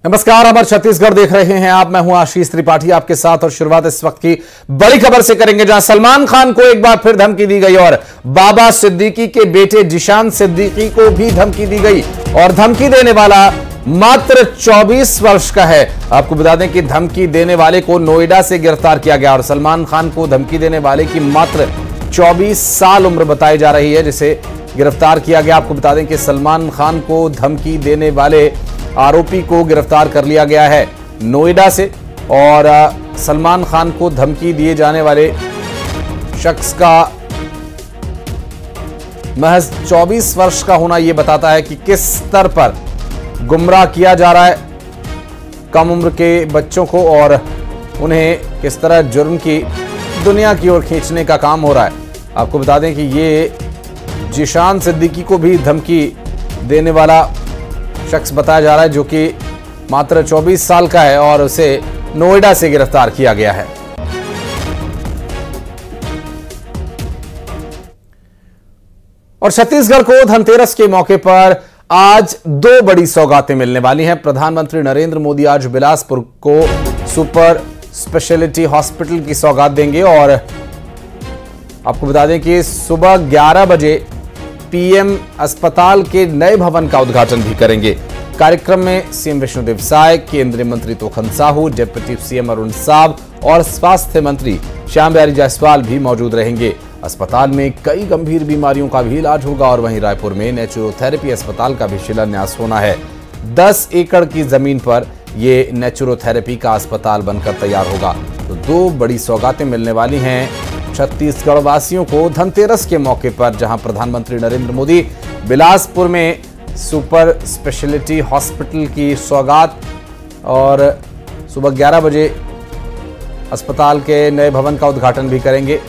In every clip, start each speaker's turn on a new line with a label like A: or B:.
A: नमस्कार, अमर छत्तीसगढ़ देख रहे हैं आप। मैं हूं आशीष त्रिपाठी आपके साथ और शुरुआत इस वक्त की बड़ी खबर से करेंगे, जहां सलमान खान को एक बार फिर धमकी दी गई और बाबा सिद्दीकी के बेटे जिशान सिद्दीकी को भी धमकी दी गई और धमकी देने वाला मात्र 24 वर्ष का है। आपको बता दें कि धमकी देने वाले को नोएडा से गिरफ्तार किया गया और सलमान खान को धमकी देने वाले की मात्र 24 साल उम्र बताई जा रही है, जिसे गिरफ्तार किया गया। आपको बता दें कि सलमान खान को धमकी देने वाले आरोपी को गिरफ्तार कर लिया गया है नोएडा से और सलमान खान को धमकी दिए जाने वाले शख्स का महज 24 वर्ष का होना यह बताता है कि किस स्तर पर गुमराह किया जा रहा है कम उम्र के बच्चों को और उन्हें किस तरह जुर्म की दुनिया की ओर खींचने का काम हो रहा है। आपको बता दें कि ये जिशान सिद्दीकी को भी धमकी देने वाला शख्स बताया जा रहा है, जो कि मात्र 24 साल का है और उसे नोएडा से गिरफ्तार किया गया है। और छत्तीसगढ़ को धनतेरस के मौके पर आज दो बड़ी सौगातें मिलने वाली हैं। प्रधानमंत्री नरेंद्र मोदी आज बिलासपुर को सुपर स्पेशलिटी हॉस्पिटल की सौगात देंगे और आपको बता दें कि सुबह 11 बजे पीएम अस्पताल के नए भवन का उद्घाटन भी करेंगे। कार्यक्रम में सीएम विष्णुदेव साय, केंद्रीय मंत्री तोखन साहू, डिप्टी सीएम अरुण साव और स्वास्थ्य मंत्री श्याम बिहारी जायसवाल भी मौजूद रहेंगे। अस्पताल में कई गंभीर बीमारियों का भी इलाज होगा और वहीं रायपुर में नेचुरोथेरेपी अस्पताल का भी शिलान्यास होना है। 10 एकड़ की जमीन पर यह नेचुरोथेरेपी का अस्पताल बनकर तैयार होगा। तो दो बड़ी सौगातें मिलने वाली हैं छत्तीसगढ़ वासियों को धनतेरस के मौके पर, जहां प्रधानमंत्री नरेंद्र मोदी बिलासपुर में सुपर स्पेशलिटी हॉस्पिटल की सौगात और सुबह 11 बजे अस्पताल के नए भवन का उद्घाटन भी करेंगे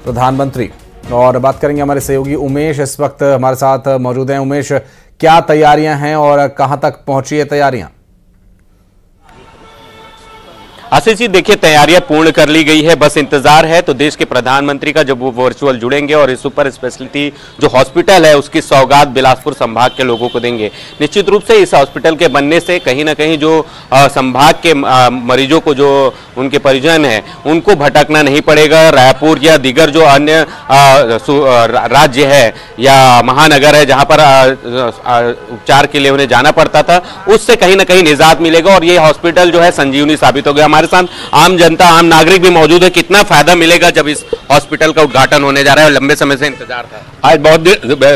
A: प्रधानमंत्री। और बात करेंगे हमारे सहयोगी उमेश, इस वक्त हमारे साथ मौजूद हैं। उमेश, क्या तैयारियां हैं और कहां तक पहुंची है तैयारियां?
B: आशीष जी, देखिए तैयारियां पूर्ण कर ली गई है, बस इंतजार है तो देश के प्रधानमंत्री का, जब वो वर्चुअल जुड़ेंगे और इस सुपर स्पेशलिटी जो हॉस्पिटल है उसकी सौगात बिलासपुर संभाग के लोगों को देंगे। निश्चित रूप से इस हॉस्पिटल के बनने से कहीं ना कहीं जो संभाग के मरीजों को, जो उनके परिजन हैं, उनको भटकना नहीं पड़ेगा। रायपुर या दीगर जो अन्य राज्य है या महानगर है जहां पर उपचार के लिए उन्हें जाना पड़ता था, उससे कहीं ना कहीं निजात मिलेगा और ये हॉस्पिटल जो है संजीवनी साबित हो गया। हमारे साथ आम जनता, आम नागरिक भी मौजूद है। कितना फायदा मिलेगा जब इस हॉस्पिटल का उद्घाटन होने जा रहा है? लंबे समय से इंतजार था।
C: आज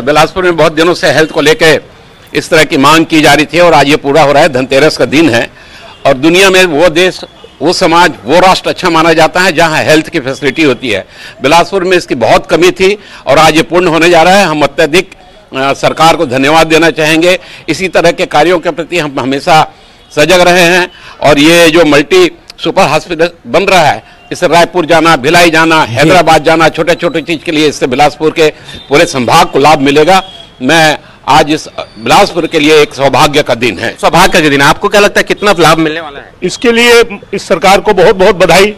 C: बिलासपुर में बहुत दिनों से हेल्थ को लेकर इस तरह की मांग की जा रही थी और आज ये पूरा हो रहा है। धनतेरस का दिन है और दुनिया में वो देश, वो समाज, वो राष्ट्र अच्छा माना जाता है जहां हेल्थ की फैसिलिटी होती है। बिलासपुर में इसकी बहुत कमी थी और आज ये पूर्ण होने जा रहा है। हम अत्यधिक सरकार को धन्यवाद देना चाहेंगे। इसी तरह के कार्यों के प्रति हम हमेशा सजग रहे हैं और ये जो मल्टी सुपर हॉस्पिटल बन रहा है, इससे रायपुर जाना, भिलाई जाना, हैदराबाद जाना, छोटे छोटे चीज के लिए इससे बिलासपुर के पूरे संभाग को लाभ मिलेगा। मैं आज इस बिलासपुर के लिए एक सौभाग्य का दिन है।
B: सौभाग्य का दिन, आपको क्या लगता है कितना लाभ मिलने वाला है?
D: इसके लिए इस सरकार को बहुत बहुत बधाई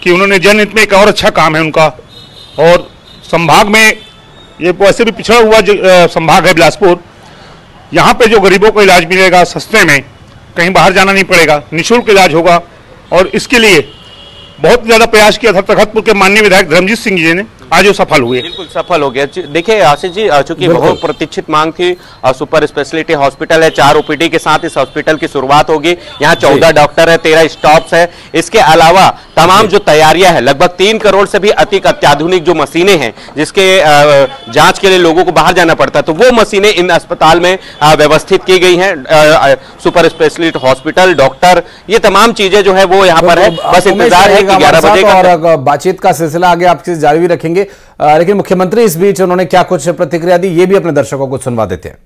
D: कि उन्होंने जनहित में एक और अच्छा काम है उनका। और संभाग में ये वैसे भी पिछड़ा हुआ संभाग है बिलासपुर, यहाँ पे जो गरीबों को इलाज मिलेगा सस्ते में, कहीं बाहर जाना नहीं पड़ेगा, निःशुल्क इलाज होगा और इसके लिए बहुत ज्यादा प्रयास किया था तखतपुर के माननीय विधायक धर्मजीत सिंह जी ने, आज वो सफल हुए।
B: बिल्कुल सफल हो गया। देखिए आशीष जी, चूंकि बहुत प्रतीक्षित मांग थी, सुपर स्पेशलिटी हॉस्पिटल है, 4 ओपीडी के साथ इस हॉस्पिटल की शुरुआत होगी। यहाँ 14 डॉक्टर है, 13 स्टाफ्स है। इसके अलावा तमाम जो तैयारियां हैं, लगभग 3 करोड़ से भी अधिक अत्याधुनिक जो मशीनें हैं, जिसके जांच के लिए लोगों को बाहर जाना पड़ता है, तो वो मशीनें इन अस्पताल में व्यवस्थित की गई हैं। सुपर स्पेशलिटी हॉस्पिटल, डॉक्टर, ये तमाम चीजें जो है वो यहाँ पर है। बस इंतजार है कि 11 बजे
A: और बातचीत का सिलसिला आगे आपसे जारी भी रखेंगे। लेकिन मुख्यमंत्री इस बीच उन्होंने क्या कुछ प्रतिक्रिया दी, ये भी अपने दर्शकों को सुनवा देते हैं।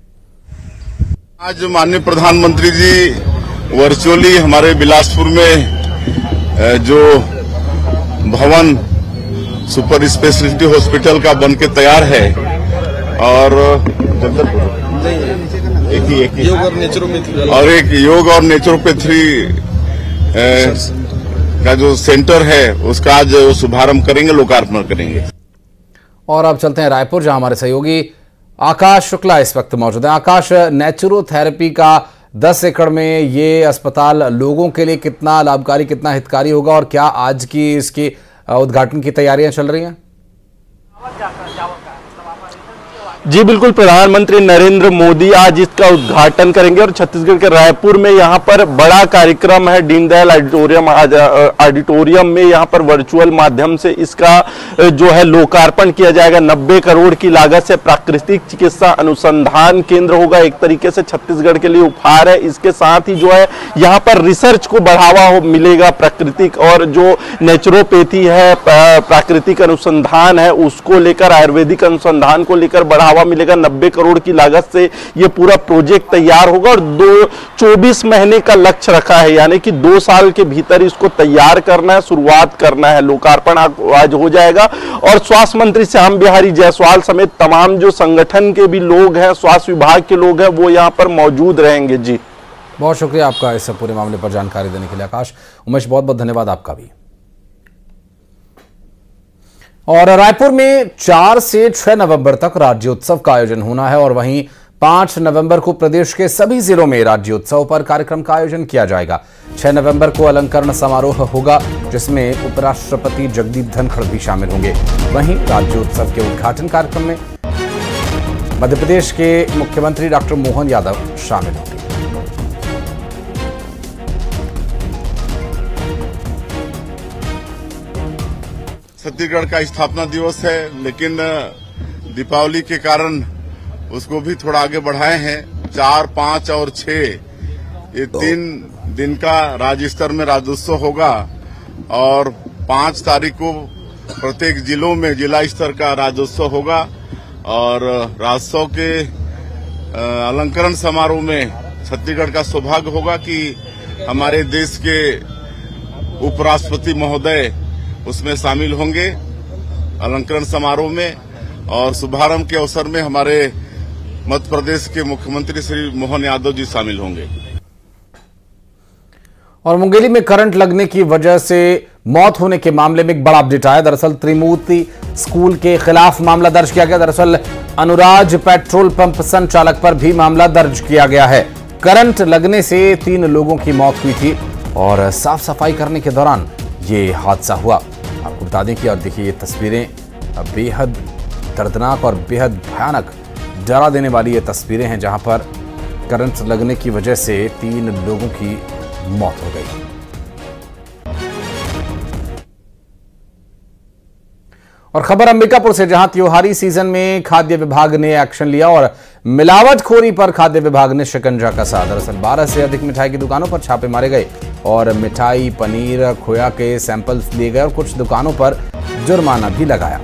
E: आज माननीय प्रधानमंत्री जी वर्चुअली हमारे बिलासपुर में जो भवन सुपर स्पेशलिटी हॉस्पिटल का बनके तैयार है और एक योग और नेचुरोपैथी का जो सेंटर है उसका आज शुभारंभ करेंगे, लोकार्पण करेंगे।
A: और अब चलते हैं रायपुर, जहां हमारे सहयोगी आकाश शुक्ला इस वक्त मौजूद है। आकाश, नेचुरोथेरेपी का 10 एकड़ में ये अस्पताल लोगों के लिए कितना लाभकारी, कितना हितकारी होगा और क्या आज की इसकी उद्घाटन की तैयारियां चल रही हैं?
F: जी बिल्कुल, प्रधानमंत्री नरेंद्र मोदी आज इसका उद्घाटन करेंगे और छत्तीसगढ़ के रायपुर में यहाँ पर बड़ा कार्यक्रम है दीनदयाल ऑडिटोरियम में यहाँ पर वर्चुअल माध्यम से इसका जो है लोकार्पण किया जाएगा। 90 करोड़ की लागत से प्राकृतिक चिकित्सा अनुसंधान केंद्र होगा। एक तरीके से छत्तीसगढ़ के लिए उपहार है। इसके साथ ही जो है यहाँ पर रिसर्च को बढ़ावा मिलेगा। प्राकृतिक और जो नेचुरोपैथी है, प्राकृतिक अनुसंधान है, उसको लेकर, आयुर्वेदिक अनुसंधान को लेकर बढ़ावा मिलेगा। 90 करोड़ की लागत से ये पूरा प्रोजेक्ट तैयार होगा और 24 महीने का लक्ष्य रखा है, यानी कि 2 साल के भीतर इसको तैयार करना है, शुरुआत करना है। लोकार्पण आज हो जाएगा और स्वास्थ्य मंत्री श्याम बिहारी जायसवाल समेत तमाम जो संगठन के भी लोग हैं, स्वास्थ्य विभाग के लोग हैं, वो यहाँ पर मौजूद रहेंगे। जी
A: बहुत शुक्रिया आपका इस पूरे मामले पर जानकारी देने के लिए आकाश। उमेश, बहुत बहुत धन्यवाद आपका भी। और रायपुर में 4 से 6 नवंबर तक राज्योत्सव का आयोजन होना है और वहीं 5 नवंबर को प्रदेश के सभी जिलों में राज्योत्सव पर कार्यक्रम का आयोजन किया जाएगा। 6 नवंबर को अलंकरण समारोह होगा जिसमें उपराष्ट्रपति जगदीप धनखड़ भी शामिल होंगे। वहीं राज्योत्सव के उद्घाटन कार्यक्रम में मध्य प्रदेश के मुख्यमंत्री डॉक्टर मोहन यादव शामिल होंगे।
E: छत्तीसगढ़ का स्थापना दिवस है, लेकिन दीपावली के कारण उसको भी थोड़ा आगे बढ़ाए हैं। 4, 5 और 6 ये 3 दिन का राज्य स्तर में राज्योत्सव होगा और 5 तारीख को प्रत्येक जिलों में जिला स्तर का राज्योत्सव होगा और राज्योत्सव के अलंकरण समारोह में छत्तीसगढ़ का सौभाग्य होगा कि हमारे देश के उपराष्ट्रपति महोदय उसमें शामिल होंगे अलंकरण समारोह में। और शुभारंभ के अवसर में हमारे मध्य प्रदेश के मुख्यमंत्री श्री मोहन यादव जी शामिल होंगे।
A: और मुंगेली में करंट लगने की वजह से मौत होने के मामले में एक बड़ा अपडेट आया। दरअसल त्रिमूर्ति स्कूल के खिलाफ मामला दर्ज किया गया। दरअसल अनुराज पेट्रोल पंप संचालक पर भी मामला दर्ज किया गया है। करंट लगने से 3 लोगों की मौत हुई थी और साफ सफाई करने के दौरान ये हादसा हुआ। आपको बता दें कि और देखिए ये तस्वीरें बेहद दर्दनाक और बेहद भयानक, डरा देने वाली ये तस्वीरें हैं जहां पर करंट लगने की वजह से 3 लोगों की मौत हो गई। और खबर अंबिकापुर से, जहां त्योहारी सीजन में खाद्य विभाग ने एक्शन लिया और मिलावटखोरी पर खाद्य विभाग ने शिकंजा कसा। दरअसल 12 से अधिक मिठाई की दुकानों पर छापे मारे गए और मिठाई, पनीर, खोया के सैंपल्स लिए गए और कुछ दुकानों पर जुर्माना भी लगाया।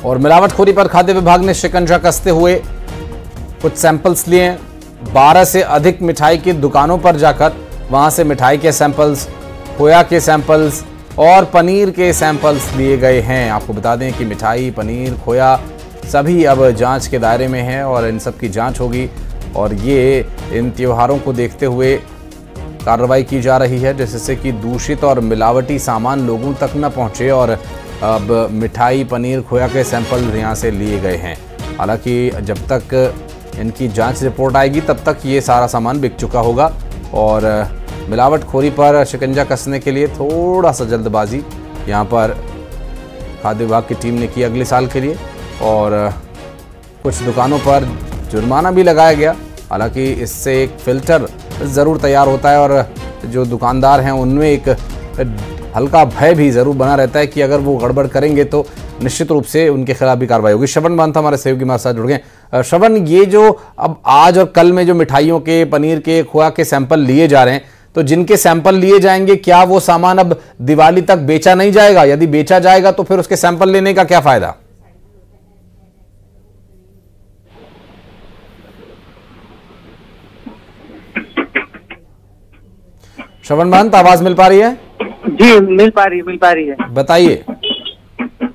A: और मिलावटखोरी पर खाद्य विभाग ने शिकंजा कसते हुए कुछ सैंपल्स लिए। 12 से अधिक मिठाई की दुकानों पर जाकर वहां से मिठाई के सैंपल्स, खोया के सैंपल्स और पनीर के सैंपल्स लिए गए हैं। आपको बता दें कि मिठाई, पनीर, खोया सभी अब जांच के दायरे में हैं और इन सब की जांच होगी और ये इन त्योहारों को देखते हुए कार्रवाई की जा रही है जिससे कि दूषित और मिलावटी सामान लोगों तक न पहुंचे। और अब मिठाई, पनीर, खोया के सैंपल यहाँ से लिए गए हैं। हालांकि जब तक इनकी जांच रिपोर्ट आएगी तब तक ये सारा सामान बिक चुका होगा और मिलावटखोरी पर शिकंजा कसने के लिए थोड़ा सा जल्दबाजी यहाँ पर खाद्य विभाग की टीम ने की अगले साल के लिए और कुछ दुकानों पर जुर्माना भी लगाया गया। हालांकि इससे एक फिल्टर ज़रूर तैयार होता है और जो दुकानदार हैं उनमें एक हल्का भय भी ज़रूर बना रहता है कि अगर वो गड़बड़ करेंगे तो निश्चित रूप से उनके खिलाफ भी कार्रवाई होगी। श्रवण मानता हमारे सहयोगी हमारे साथ जुड़ गए। श्रवण, ये जो अब आज और कल में जो मिठाइयों के, पनीर के, खोया के सैंपल लिए जा रहे हैं, तो जिनके सैंपल लिए जाएंगे क्या वो सामान अब दिवाली तक बेचा नहीं जाएगा? यदि बेचा जाएगा तो फिर उसके सैंपल लेने का क्या फायदा? श्रवण महंत, आवाज मिल पा रही है?
G: जी मिल पा रही है।
A: बताइए।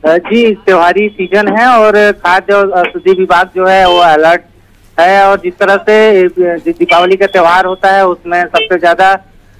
G: जी, त्योहारी सीजन है और खाद्य और औषधि विभाग जो है वो अलर्ट है। और जिस तरह से दीपावली का त्योहार होता है उसमें सबसे ज्यादा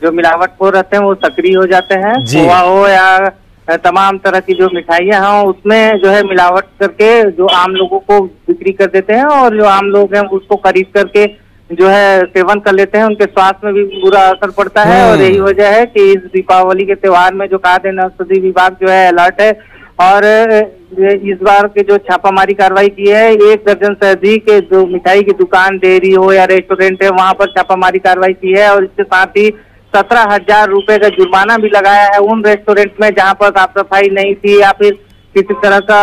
G: जो मिलावटखोर रहते हैं वो सक्रिय हो जाते हैं। खोआ हो या तमाम तरह की जो मिठाइयाँ हों उसमें जो है मिलावट करके जो आम लोगों को बिक्री कर देते हैं और जो आम लोग हैं उसको खरीद करके जो है सेवन कर लेते हैं। उनके स्वास्थ्य में भी बुरा असर पड़ता है और यही वजह है कि इस दीपावली के त्योहार में जो खाद्य एवं औषधि विभाग जो है अलर्ट है। और इस बार के जो छापामारी कार्रवाई की है, 1 दर्जन से अधिक के जो मिठाई की दुकान, डेयरी हो या रेस्टोरेंट है वहां पर छापामारी कार्रवाई की है। और इसके साथ ही 17,000 रुपए का जुर्माना भी लगाया है उन रेस्टोरेंट में जहां पर साफ सफाई नहीं थी या फिर किसी तरह का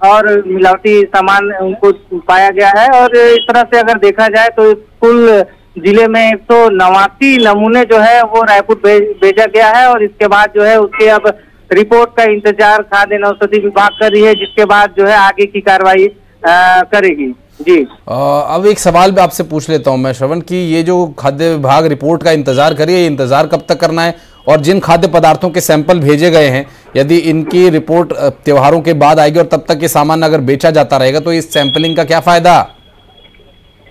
G: और मिलावटी सामान उनको पाया गया है। और इस तरह से अगर देखा जाए तो कुल जिले में 189 नमूने जो है वो रायपुर भेजा गया है। और इसके बाद जो है उसके अब रिपोर्ट का इंतजार खाद्य एवं औषधि विभाग कर रही है, जिसके बाद जो है आगे की कार्रवाई करेगी। जी
A: अब एक सवाल भी आपसे पूछ लेता हूं मैं श्रवण की, ये जो खाद्य विभाग रिपोर्ट का इंतजार करिए, ये इंतजार कब तक करना है? और जिन खाद्य पदार्थों के सैंपल भेजे गए हैं यदि इनकी रिपोर्ट त्योहारों के बाद आएगी और तब तक ये सामान अगर बेचा जाता रहेगा तो इस सैंपलिंग का क्या फायदा?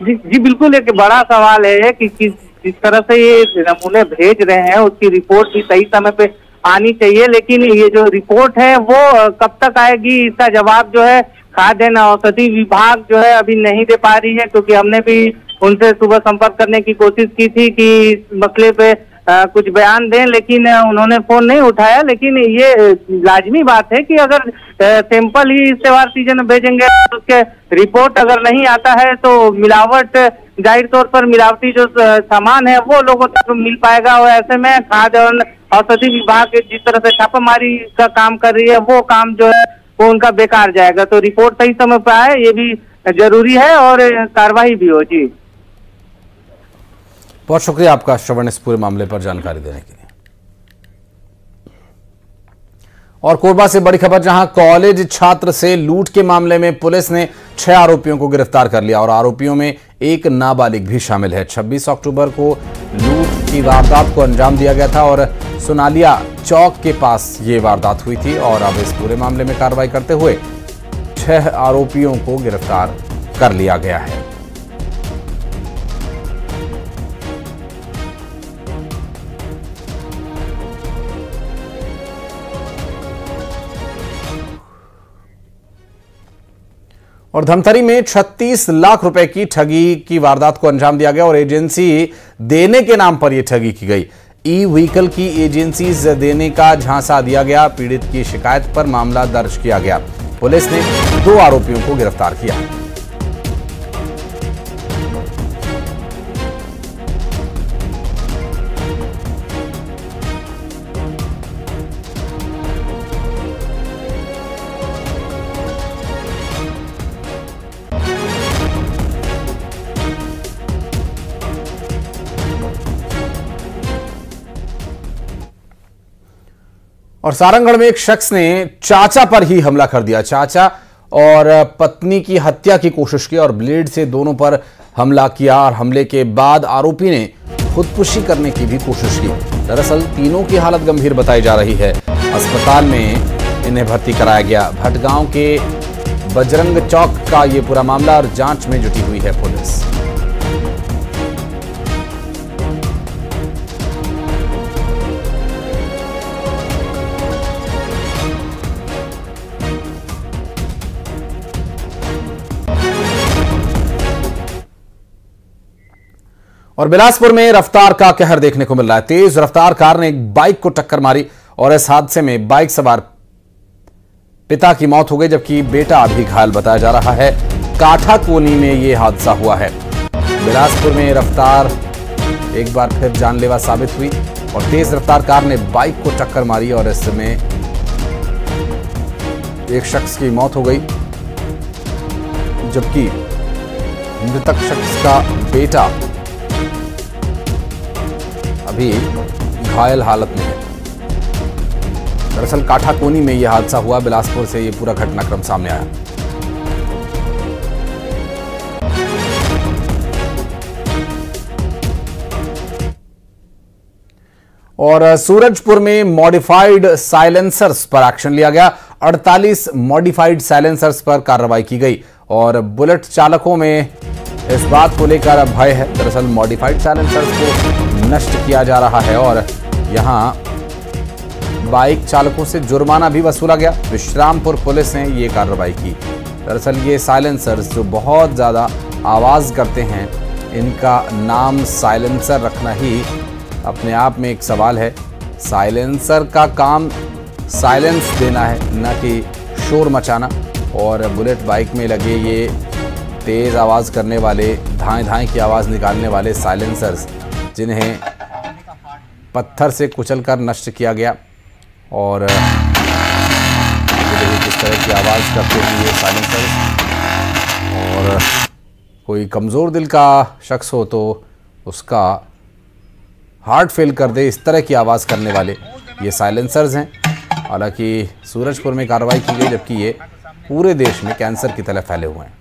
G: जी बिल्कुल, एक बड़ा सवाल है कि किस तरह से ये नमूने भेज रहे हैं उसकी रिपोर्ट भी सही समय पे आनी चाहिए। लेकिन ये जो रिपोर्ट है वो कब तक आएगी इसका जवाब जो है खाद्य एवं औषधि विभाग जो है अभी नहीं दे पा रही है। क्योंकि हमने भी उनसे सुबह संपर्क करने की कोशिश की थी कि इस मसले पे कुछ बयान दें, लेकिन उन्होंने फोन नहीं उठाया। लेकिन ये लाजमी बात है कि अगर सैंपल ही इस त्योहार सीजन में भेजेंगे तो उसके रिपोर्ट अगर नहीं आता है तो मिलावट, जाहिर तौर पर मिलावटी जो सामान है वो लोगों तक मिल पाएगा। और ऐसे में खाद्य और औषधि विभाग जिस तरह से छापामारी का काम कर रही है वो काम जो है वो उनका बेकार जाएगा। तो रिपोर्ट सही समय पर आए ये भी जरूरी है और कार्रवाई भी हो। जी
A: बहुत शुक्रिया आपका श्रवण, इस पूरे मामले पर जानकारी देने के लिए। और कोरबा से बड़ी खबर, जहां कॉलेज छात्र से लूट के मामले में पुलिस ने 6 आरोपियों को गिरफ्तार कर लिया और आरोपियों में एक नाबालिग भी शामिल है। 26 अक्टूबर को लूट की वारदात को अंजाम दिया गया था और सोनालिया चौक के पास ये वारदात हुई थी। और अब इस पूरे मामले में कार्रवाई करते हुए 6 आरोपियों को गिरफ्तार कर लिया गया है। और धमतरी में 36 लाख रुपए की ठगी की वारदात को अंजाम दिया गया और एजेंसी देने के नाम पर यह ठगी की गई। ई व्हीकल की एजेंसीज देने का झांसा दिया गया। पीड़ित की शिकायत पर मामला दर्ज किया गया। पुलिस ने 2 आरोपियों को गिरफ्तार किया। और सारंगगढ़ में एक शख्स ने चाचा पर ही हमला कर दिया। चाचा और पत्नी की हत्या की कोशिश की और ब्लेड से दोनों पर हमला किया और हमले के बाद आरोपी ने खुदकुशी करने की भी कोशिश की। दरअसल तीनों की हालत गंभीर बताई जा रही है। अस्पताल में इन्हें भर्ती कराया गया। भटगांव के बजरंग चौक का ये पूरा मामला और जांच में जुटी हुई है पुलिस। और बिलासपुर में रफ्तार का कहर देखने को मिल रहा है। तेज रफ्तार कार ने एक बाइक को टक्कर मारी और इस हादसे में बाइक सवार पिता की मौत हो गई, जबकि बेटा अभी घायल बताया जा रहा है। काठा कोनी में यह हादसा हुआ है। बिलासपुर में रफ्तार एक बार फिर जानलेवा साबित हुई और तेज रफ्तार कार ने बाइक को टक्कर मारी और इसमें एक शख्स की मौत हो गई, जबकि मृतक शख्स का बेटा अभी घायल हालत में है। दरअसल काठा कोनी में यह हादसा हुआ। बिलासपुर से यह पूरा घटनाक्रम सामने आया। और सूरजपुर में मॉडिफाइड साइलेंसर्स पर एक्शन लिया गया। 48 मॉडिफाइड साइलेंसर्स पर कार्रवाई की गई और बुलेट चालकों में इस बात को लेकर भय है। दरअसल मॉडिफाइड साइलेंसर्स को नष्ट किया जा रहा है और यहां बाइक चालकों से जुर्माना भी वसूला गया। विश्रामपुर पुलिस ने ये कार्रवाई की। दरअसल ये साइलेंसर्स जो बहुत ज़्यादा आवाज़ करते हैं, इनका नाम साइलेंसर रखना ही अपने आप में एक सवाल है। साइलेंसर का काम साइलेंस देना है, न कि शोर मचाना। और बुलेट बाइक में लगे ये तेज़ आवाज़ करने वाले, धाएं धाएं की आवाज़ निकालने वाले साइलेंसर्स, जिन्हें पत्थर से कुचलकर नष्ट किया गया और किस तरह की आवाज़ करते हैं ये साइलेंसर्स। और कोई कमज़ोर दिल का शख्स हो तो उसका हार्ट फेल कर दे, इस तरह की आवाज़ करने वाले ये साइलेंसर्स हैं। हालांकि सूरजपुर में कार्रवाई की गई, जबकि ये पूरे देश में कैंसर की तरह फैले हुए हैं।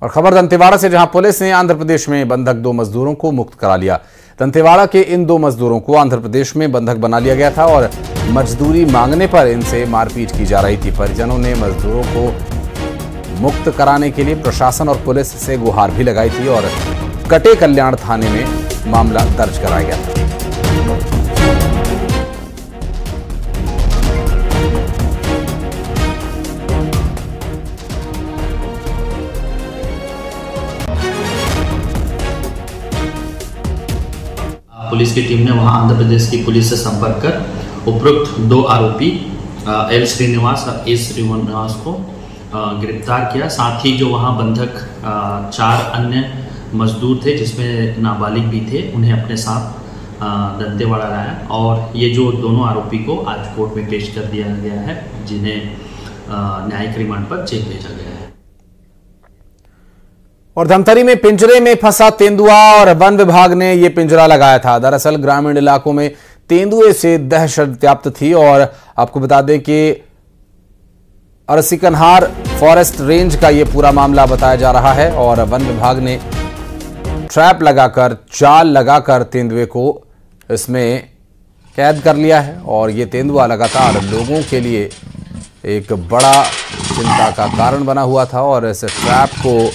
A: और खबर दंतेवाड़ा से, जहां पुलिस ने आंध्र प्रदेश में बंधक 2 मजदूरों को मुक्त करा लिया। दंतेवाड़ा के इन 2 मजदूरों को आंध्र प्रदेश में बंधक बना लिया गया था और मजदूरी मांगने पर इनसे मारपीट की जा रही थी। परिजनों ने मजदूरों को मुक्त कराने के लिए प्रशासन और पुलिस से गुहार भी लगाई थी और कटे कल्याण थाने में मामला दर्ज कराया गया था।
H: पुलिस की टीम ने वहां आंध्र प्रदेश की पुलिस से संपर्क कर उपरोक्त 2 आरोपी एल श्रीनिवास और ए श्रीनिवास को गिरफ्तार किया। साथ ही जो वहां बंधक 4 अन्य मजदूर थे, जिसमें नाबालिग भी थे, उन्हें अपने साथ दंतेवाड़ा लाया और ये जो दोनों आरोपी को आज कोर्ट में पेश कर दिया गया है, जिन्हें न्यायिक रिमांड पर जेल भेजा गया है।
A: और धमतरी में पिंजरे में फंसा तेंदुआ और वन विभाग ने यह पिंजरा लगाया था। दरअसल ग्रामीण इलाकों में तेंदुए से दहशत व्याप्त थी और आपको बता दें कि अरसिकनहार फॉरेस्ट रेंज का यह पूरा मामला बताया जा रहा है और वन विभाग ने ट्रैप लगाकर, जाल लगाकर तेंदुए को इसमें कैद कर लिया है। और यह तेंदुआ लगातार लोगों के लिए एक बड़ा चिंता का कारण बना हुआ था और इस ट्रैप को,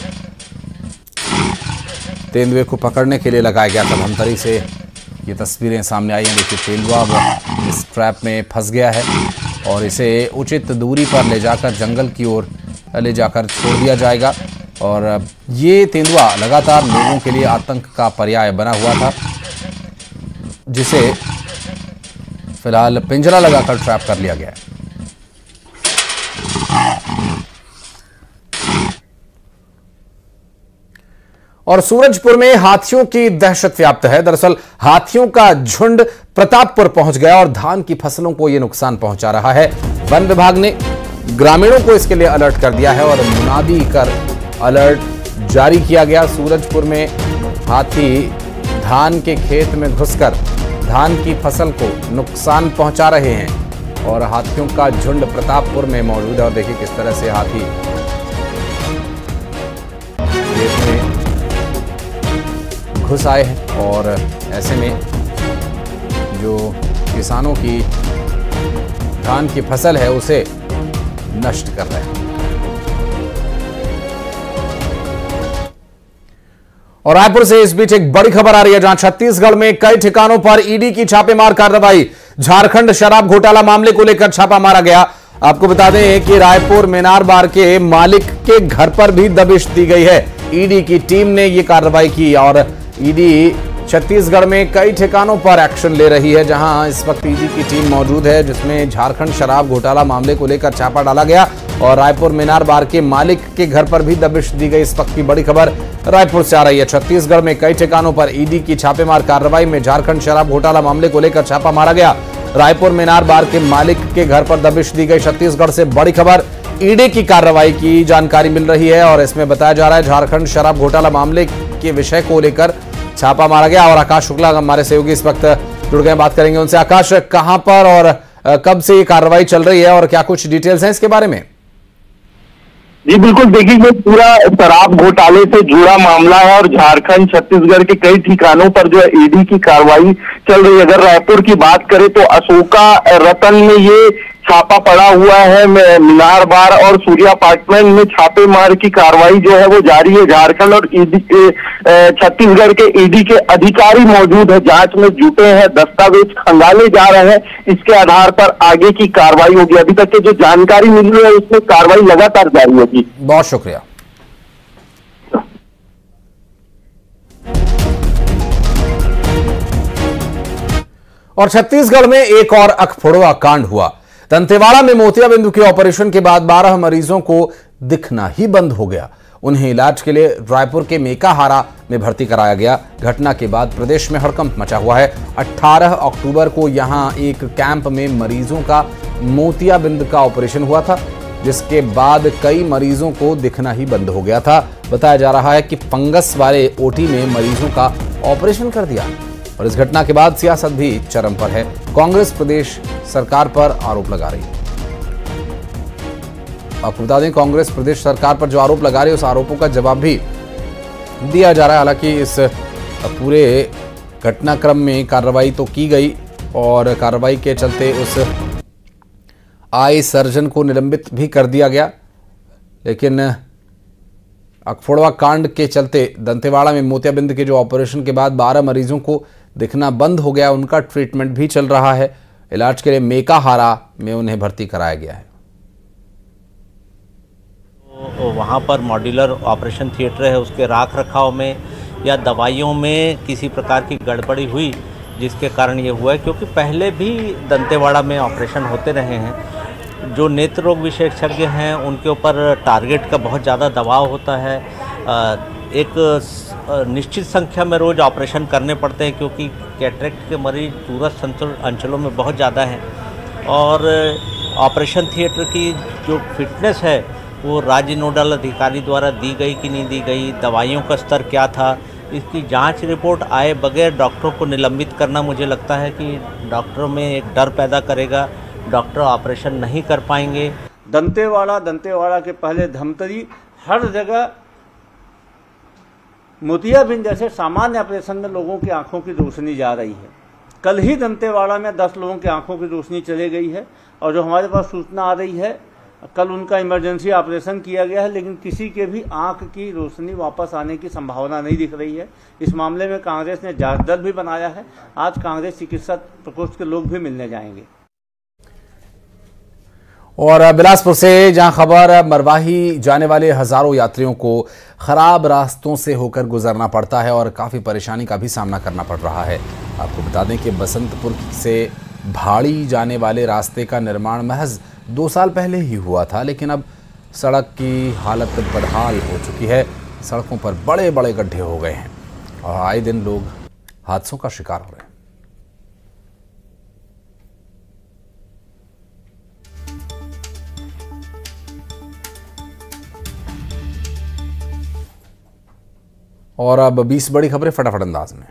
A: तेंदुए को पकड़ने के लिए लगाया गया था। धमतरी से ये तस्वीरें सामने आई हैं। देखिए, तेंदुआ इस ट्रैप में फंस गया है और इसे उचित दूरी पर ले जाकर जंगल की ओर ले जाकर छोड़ दिया जाएगा। और ये तेंदुआ लगातार लोगों के लिए आतंक का पर्याय बना हुआ था, जिसे फिलहाल पिंजरा लगाकर ट्रैप कर लिया गया है। और सूरजपुर में हाथियों की दहशत व्याप्त है। दरअसल हाथियों का झुंड प्रतापपुर पहुंच गया और धान की फसलों को यह नुकसान पहुंचा रहा है। वन विभाग ने ग्रामीणों को इसके लिए अलर्ट कर दिया है और मुनादी कर अलर्ट जारी किया गया। सूरजपुर में हाथी धान के खेत में घुसकर धान की फसल को नुकसान पहुंचा रहे हैं और हाथियों का झुंड प्रतापपुर में मौजूद है। और देखिए किस तरह से हाथी खेत में घुस आए हैं और ऐसे में जो किसानों की धान की फसल है उसे नष्ट कर रहे हैं। और रायपुर से इस बीच एक बड़ी खबर आ रही है, जहां छत्तीसगढ़ में कई ठिकानों पर ईडी की छापेमार कार्रवाई। झारखंड शराब घोटाला मामले को लेकर छापा मारा गया। आपको बता दें कि रायपुर मीनार बार के मालिक के घर पर भी दबिश दी गई है। ईडी की टीम ने यह कार्रवाई की और ईडी छत्तीसगढ़ में कई ठिकानों पर एक्शन ले रही है, जहां इस वक्त ईडी की टीम मौजूद है, जिसमें झारखंड शराब घोटाला मामले को लेकर छापा डाला गया और रायपुर मीनार बार के मालिक के घर पर भी दबिश दी गई। इस वक्त की बड़ी खबर रायपुर से आ रही है। छत्तीसगढ़ में कई ठिकानों पर ईडी की छापेमार कार्रवाई में झारखंड शराब घोटाला मामले को लेकर छापा मारा गया। रायपुर मीनार बार के मालिक के घर पर दबिश दी गई। छत्तीसगढ़ से बड़ी खबर, ईडी की कार्रवाई की जानकारी मिल रही है और इसमें बताया जा रहा है झारखंड शराब घोटाला मामले के विषय को लेकर छापा मारा गया। और आकाश शुक्ला हमारे सहयोगी इस वक्त जुड़ गए, बात करेंगे उनसे। आकाश, कहां पर और कब से ये कार्रवाई चल रही है और क्या कुछ डिटेल्स हैं इसके बारे में?
I: जी बिल्कुल, देखिए पूरा शराब घोटाले से जुड़ा मामला है और झारखंड छत्तीसगढ़ के कई ठिकानों पर जो है ईडी की कार्रवाई चल रही है। अगर रायपुर की बात करें तो अशोका रतन में ये छापा पड़ा हुआ है, मीनार बार और सूर्या अपार्टमेंट में छापेमार की कार्रवाई जो है वो जारी है। झारखंड और ईडी छत्तीसगढ़ के ईडी के अधिकारी मौजूद है, जांच में जुटे हैं, दस्तावेज खंगाले जा रहे हैं, इसके आधार पर आगे की कार्रवाई होगी। अभी तक की जो जानकारी मिली है उसमें कार्रवाई लगातार जारी होगी।
A: बहुत शुक्रिया। और छत्तीसगढ़ में एक और अखफोड़वा कांड हुआ। दंतेवाड़ा में मोतियाबिंद के ऑपरेशन के बाद 12 मरीजों को दिखना ही बंद हो गया। उन्हें इलाज के लिए रायपुर के मेकाहारा में भर्ती कराया गया। घटना के बाद प्रदेश में हड़कंप मचा हुआ है। 18 अक्टूबर को यहां एक कैंप में मरीजों का मोतियाबिंद का ऑपरेशन हुआ था, जिसके बाद कई मरीजों को दिखना ही बंद हो गया था। बताया जा रहा है कि फंगस वाले ओटी में मरीजों का ऑपरेशन कर दिया और इस घटना के बाद सियासत भी चरम पर है। कांग्रेस प्रदेश सरकार पर आरोप लगा रही है। आपको बता दें, कांग्रेस प्रदेश सरकार पर जो आरोप लगा रही है उस आरोपों का जवाब भी दिया जा रहा है। हालांकि इस पूरे घटनाक्रम में कार्रवाई तो की गई और कार्रवाई के चलते उस आई सर्जन को निलंबित भी कर दिया गया, लेकिन अखफोड़वा कांड के चलते दंतेवाड़ा में मोतियाबिंद के जो ऑपरेशन के बाद 12 मरीजों को दिखना बंद हो गया, उनका ट्रीटमेंट भी चल रहा है। इलाज के लिए मेकाहारा में उन्हें भर्ती कराया गया है।
J: तो वहाँ पर मॉड्यूलर ऑपरेशन थिएटर है, उसके राख रखाव में या दवाइयों में किसी प्रकार की गड़बड़ी हुई जिसके कारण ये हुआ है, क्योंकि पहले भी दंतेवाड़ा में ऑपरेशन होते रहे हैं। जो नेत्र रोग विशेषज्ञ हैं उनके ऊपर टारगेट का बहुत ज़्यादा दबाव होता है। एक निश्चित संख्या में रोज़ ऑपरेशन करने पड़ते हैं, क्योंकि कैटरेक्ट के मरीज दूरस्थ अंचलों में बहुत ज़्यादा हैं। और ऑपरेशन थिएटर की जो फिटनेस है वो राज्य नोडल अधिकारी द्वारा दी गई कि नहीं दी गई, दवाइयों का स्तर क्या था, इसकी जांच रिपोर्ट आए बगैर डॉक्टरों को निलंबित करना मुझे लगता है कि डॉक्टरों में एक डर पैदा करेगा। डॉक्टर ऑपरेशन नहीं कर पाएंगे।
K: दंतेवाड़ा के पहले धमतरी, हर जगह मोतियाबिंद जैसे सामान्य ऑपरेशन में लोगों की आंखों की रोशनी जा रही है। कल ही दंतेवाड़ा में 10 लोगों की आंखों की रोशनी चली गई है और जो हमारे पास सूचना आ रही है, कल उनका इमरजेंसी ऑपरेशन किया गया है, लेकिन किसी के भी आंख की रोशनी वापस आने की संभावना नहीं दिख रही है। इस मामले में कांग्रेस ने जांच दल भी बनाया है। आज कांग्रेस चिकित्सा प्रकोष्ठ के लोग भी मिलने जाएंगे।
A: और बिलासपुर से जहां खबर मरवाही जाने वाले हजारों यात्रियों को खराब रास्तों से होकर गुजरना पड़ता है और काफ़ी परेशानी का भी सामना करना पड़ रहा है। आपको बता दें कि बसंतपुर से भाड़ी जाने वाले रास्ते का निर्माण महज 2 साल पहले ही हुआ था, लेकिन अब सड़क की हालत बदहाल हो चुकी है। सड़कों पर बड़े बड़े गड्ढे हो गए हैं और आए दिन लोग हादसों का शिकार हो रहे हैं। और अब 20 बड़ी खबरें फटाफट अंदाज में।